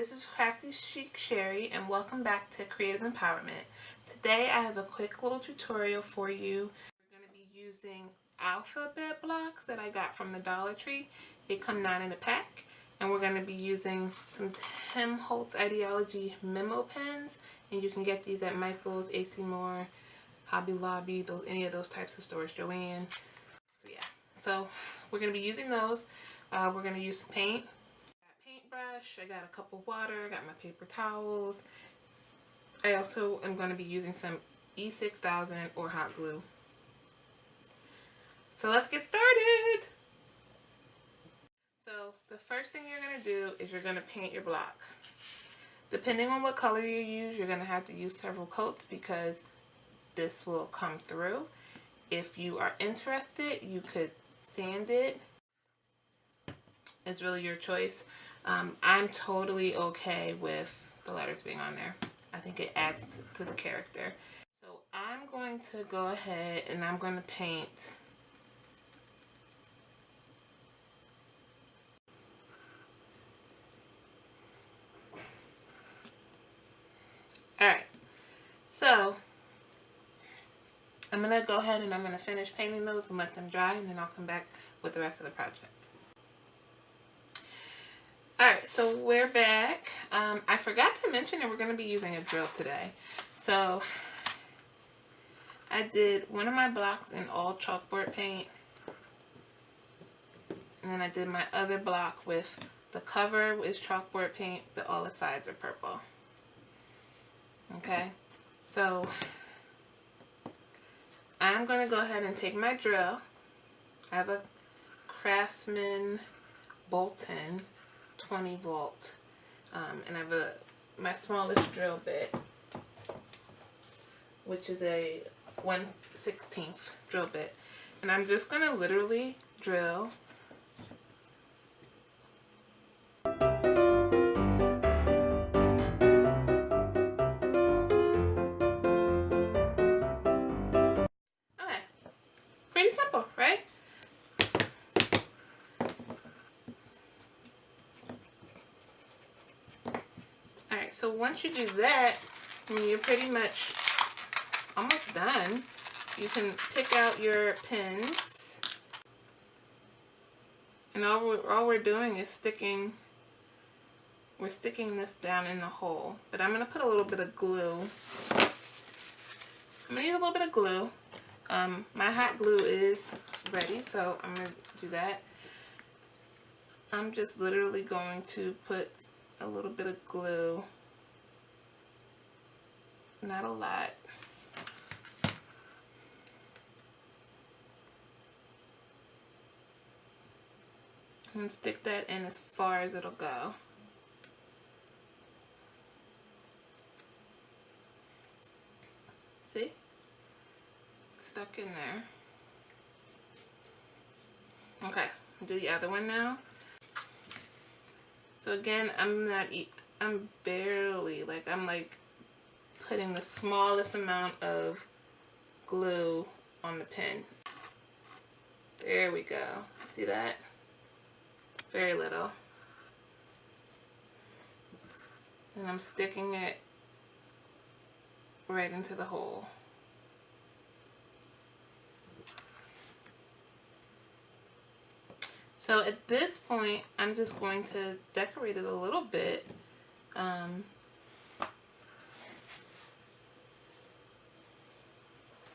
this is Crafty Chic Sherry and welcome back to Creative Empowerment. Today I have a quick little tutorial for you. We're going to be using alphabet blocks that I got from the Dollar Tree. They come 9 in a pack, and we're going to be using some Tim Holtz Idea-ology Memo pens, and you can get these at Michael's, AC Moore, Hobby Lobby, any of those types of stores, Joann. So yeah, so we're going to be using those. We're going to use some paint. Paintbrush, I got a cup of water, I got my paper towels. I also am going to be using some E6000 or hot glue. So let's get started. So the first thing you're going to do is you're going to paint your block. Depending on what color you use, you're going to have to use several coats because this will come through. If you are interested, you could sand it. It's really your choice. I'm totally okay with the letters being on there. I think it adds to the character. So I'm going to go ahead and I'm going to paint alright, so I'm going to go ahead and I'm going to finish painting those and let them dry, and then I'll come back with the rest of the project. Alright, so we're back. I forgot to mention that we're going to be using a drill today. So I did one of my blocks in all chalkboard paint, and then I did my other block with the cover with chalkboard paint, but all the sides are purple. Okay, so I'm going to go ahead and take my drill. I have a Craftsman Bolton 20 volt, and I have my smallest drill bit, which is a 1/16 drill bit, and I'm just going to literally drill simple, right? Alright, so once you do that, when you're pretty much almost done, you can pick out your pins. And all we're doing is sticking this down in the hole. But I'm going to put a little bit of glue. I'm going to use a little bit of glue. My hot glue is ready, so I'm going to do that. I'm just literally going to put a little bit of glue, not a lot. And stick that in as far as it'll go. See? Stuck in there. Okay, do the other one now. So again, I'm barely, I'm putting the smallest amount of glue on the pin. There we go. See that? Very little. And I'm sticking it right into the hole. So at this point, I'm just going to decorate it a little bit.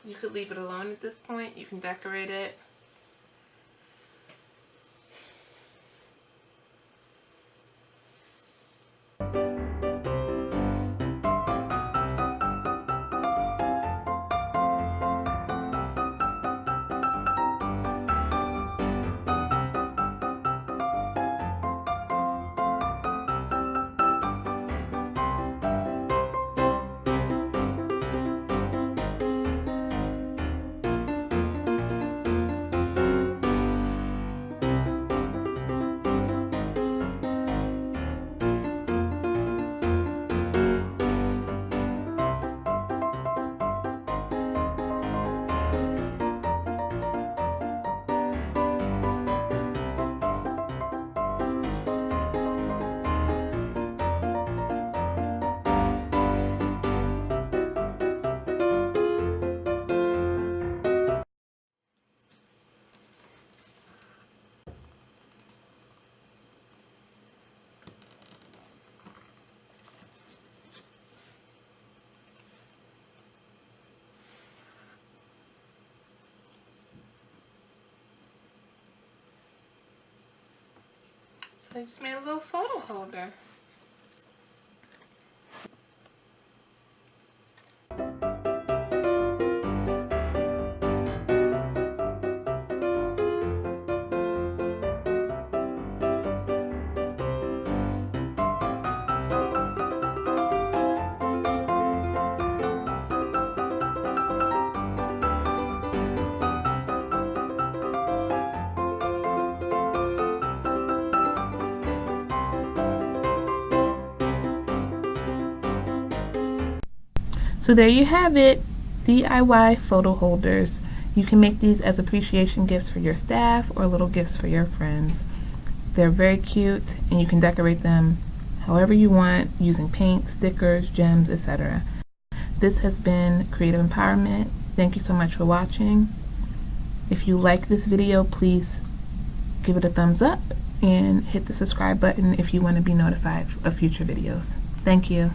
You could leave it alone at this point. You can decorate it. I just made a little photo holder. So there you have it, DIY photo holders. You can make these as appreciation gifts for your staff or little gifts for your friends. They're very cute and you can decorate them however you want using paint, stickers, gems, etc. This has been Creative Empowerment. Thank you so much for watching. If you like this video, please give it a thumbs up and hit the subscribe button if you want to be notified of future videos. Thank you.